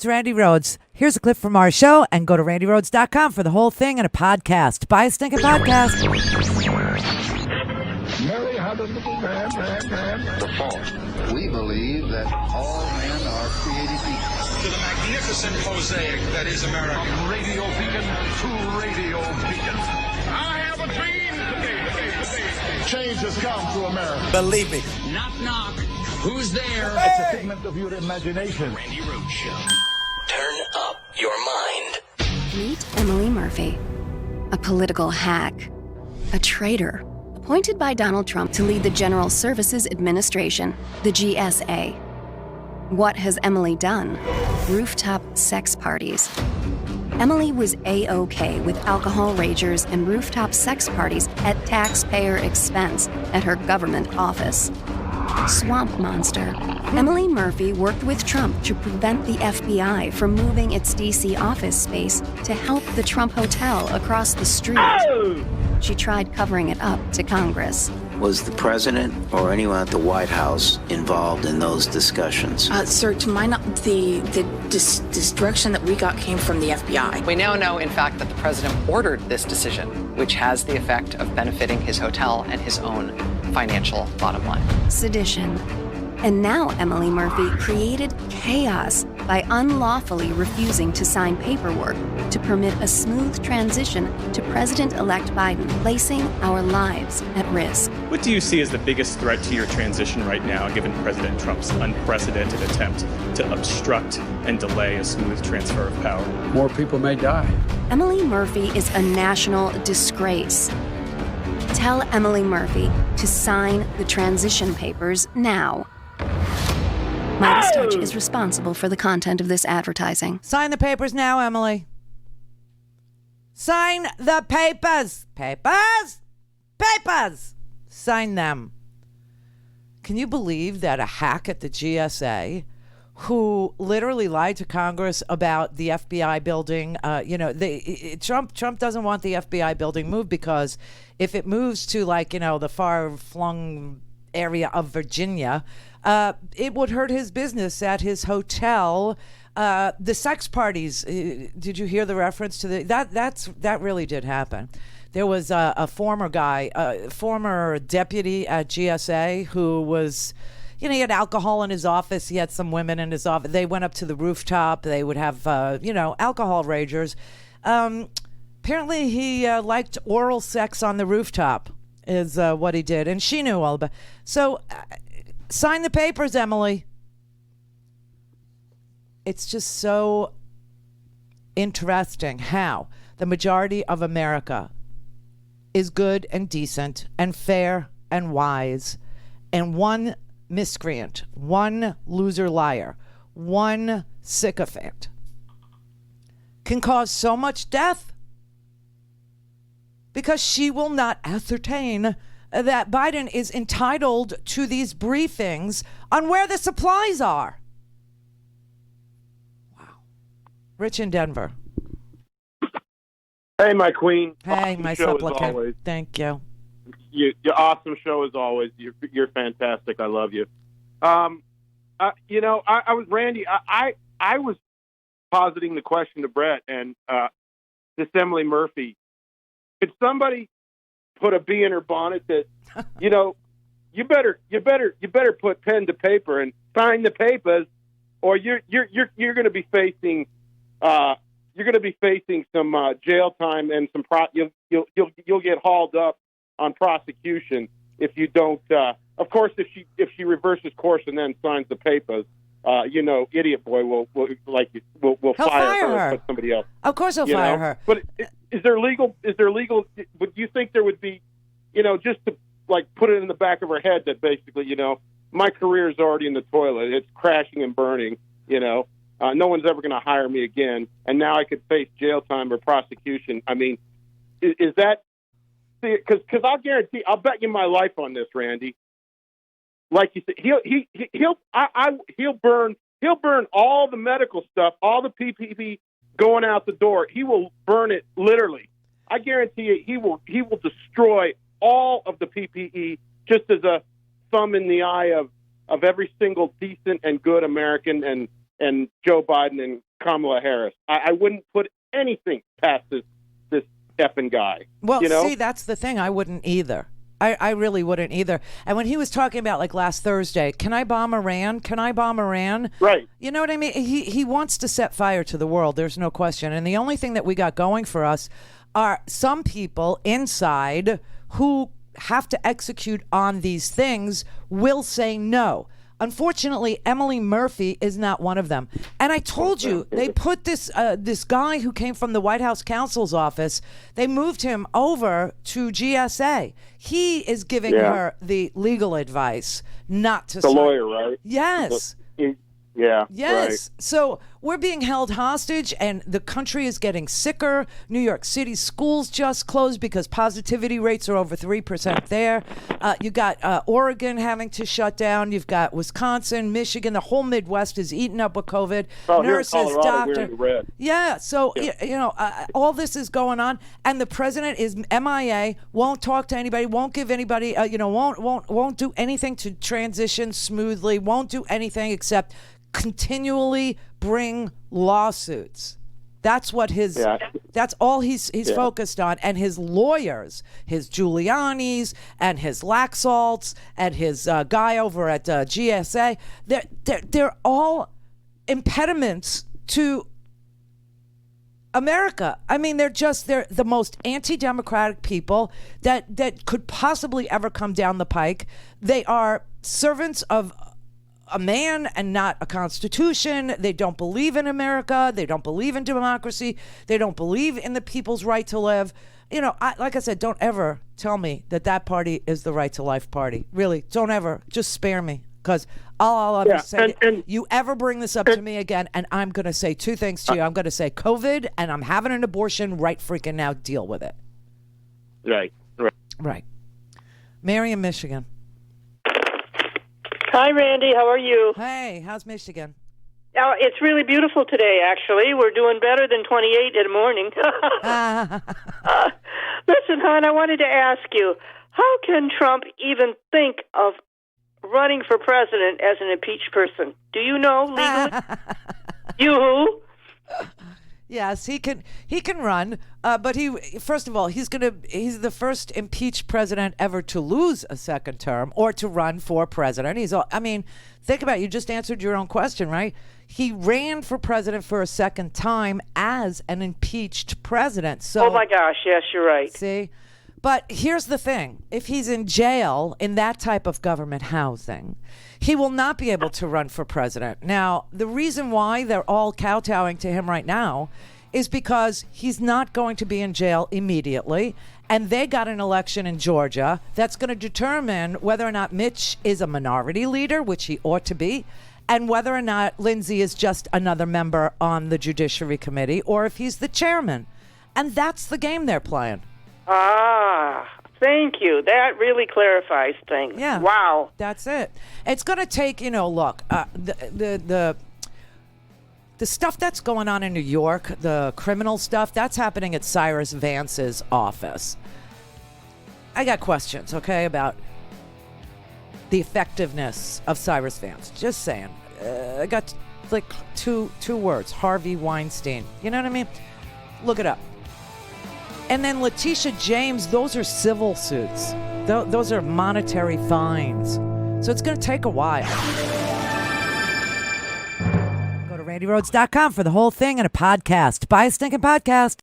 It's Randi Rhodes. Here's a clip from our show, and go to randyrhodes.com for the whole thing and a podcast. Buy a stinking podcast. Mary had a little man. The fault. We believe that all men are created equal. To the magnificent mosaic that is America. From radio beacon to radio beacon. I have a dream today. Change has come to America. Believe me. Knock, knock. Who's there? It's a figment of your imagination. Randi Rhodes Show. Turn up your mind. Meet Emily Murphy, a political hack, a traitor, appointed by Donald Trump to lead the General Services Administration, the GSA. What has Emily done? Rooftop sex parties. Emily was A-OK with alcohol ragers and rooftop sex parties at taxpayer expense at her government office. Swamp monster. Emily Murphy worked with Trump to prevent the FBI from moving its D.C. office space to help the Trump Hotel across the street. Oh! She tried covering it up to Congress. Was the president or anyone at the White House involved in those discussions? Sir, to my knowledge, this direction that we got came from the FBI. We now know, in fact, that the president ordered this decision, which has the effect of benefiting his hotel and his own financial bottom line. Sedition. And now Emily Murphy created chaos by unlawfully refusing to sign paperwork to permit a smooth transition to President-elect Biden, placing our lives at risk. What do you see as the biggest threat to your transition right now, given President Trump's unprecedented attempt to obstruct and delay a smooth transfer of power? More people may die. Emily Murphy is a national disgrace. Tell Emily Murphy to sign the transition papers now. Midas Touch is responsible for the content of this advertising. Sign the papers now, Emily. Sign the papers. Papers. Papers. Sign them. Can you believe that a hack at the GSA who literally lied to Congress about the FBI building, Trump doesn't want the FBI building moved because if it moves to the far-flung area of Virginia, it would hurt his business at his hotel. The sex parties. Did you hear the reference to that really did happen? There was a former deputy at GSA who was, he had alcohol in his office. He had some women in his office. They went up to the rooftop. They would have, alcohol ragers. Apparently, he liked oral sex on the rooftop is what he did. And she knew all about it. So sign the papers, Emily. It's just so interesting how the majority of America is good and decent and fair and wise, and one miscreant, one loser liar, one sycophant can cause so much death because she will not ascertain that Biden is entitled to these briefings on where the supplies are. Wow. Rich in Denver. Hey, my queen. Hey, awesome my show supplicant. As always. Thank you. Your awesome show as always. You're fantastic. I love you. I was Randy. I was positing the question to Brett and this Emily Murphy. Could somebody put a bee in her bonnet that, you better put pen to paper and sign the papers, or you're going to be facing some jail time and some you'll get hauled up on prosecution if you don't. Of course, if she reverses course and then signs the papers, idiot boy will fire her and put somebody else. Of course, he'll fire her. But is there legal? Would you think there would be, just to put it in the back of her head that basically, my career is already in the toilet. It's crashing and burning. No one's ever going to hire me again, and now I could face jail time or prosecution. I mean, is that? Because I'll bet you my life on this, Randy. Like you said, he'll burn all the medical stuff, all the PPE going out the door. He will burn it literally. I guarantee you, he will destroy all of the PPE just as a thumb in the eye of every single decent and good American and Joe Biden Kamala Harris. I wouldn't put anything past this effing guy. Well, you know? see, that's the thing. I wouldn't either. I really wouldn't either. And when he was talking about, like, last Thursday, can I bomb Iran? Can I bomb Iran? Right. You know what I mean? He wants to set fire to the world. There's no question. And the only thing that we got going for us are some people inside who have to execute on these things will say no. Unfortunately, Emily Murphy is not one of them. And I told you, they put this guy who came from the White House counsel's office, they moved him over to GSA. He is giving her the legal advice not to... The lawyer, right? Yes. Yeah. Yes. Right. So we're being held hostage and the country is getting sicker. New York City schools just closed because positivity rates are over 3% there. You got Oregon having to shut down. You've got Wisconsin, Michigan. The whole Midwest is eaten up with COVID. Oh, Nurses, here in Colorado, doctors. we're in the red. Yeah. So, all this is going on. And the president is MIA, won't talk to anybody, won't give anybody, won't do anything to transition smoothly, won't do anything except continually bring lawsuits. That's what that's all he's focused on. And his lawyers, his Giuliani's and his Laxalts and his guy over at GSA, they're all impediments to America. I mean, they're the most anti-democratic people that could possibly ever come down the pike. They are servants of a man and not a constitution. They don't believe in America. They don't believe in democracy. They don't believe in the people's right to live. Like I said, don't ever tell me that party is the Right to Life party. Really, don't ever. Just spare me, because I'll ever say, you ever bring this up to me again, and I'm going to say two things to you. I'm going to say COVID, and I'm having an abortion right freaking now. Deal with it. Right. Mary in Michigan. Hi, Randy. How are you? Hey, how's Michigan? Oh, it's really beautiful today, actually. We're doing better than 28 in the morning. Listen, hon, I wanted to ask you, how can Trump even think of running for president as an impeached person? Do you know legally? You? Yes, he can run, but first of all, he's the first impeached president ever to lose a second term or to run for president. Think about it. You just answered your own question, right? He ran for president for a second time as an impeached president. So, oh my gosh, yes, you're right. See? But here's the thing. If he's in jail in that type of government housing, he will not be able to run for president. Now, the reason why they're all kowtowing to him right now is because he's not going to be in jail immediately. And they got an election in Georgia that's going to determine whether or not Mitch is a minority leader, which he ought to be, and whether or not Lindsey is just another member on the Judiciary Committee, or if he's the chairman. And that's the game they're playing. Ah, thank you. That really clarifies things. Yeah. Wow. That's it. It's going to take, look, the stuff that's going on in New York, the criminal stuff, that's happening at Cyrus Vance's office. I got questions, okay, about the effectiveness of Cyrus Vance. Just saying. I got like two words, Harvey Weinstein. You know what I mean? Look it up. And then Letitia James, those are civil suits. Those are monetary fines. So it's going to take a while. Go to RandiRhodes.com for the whole thing and a podcast. Buy a stinking podcast.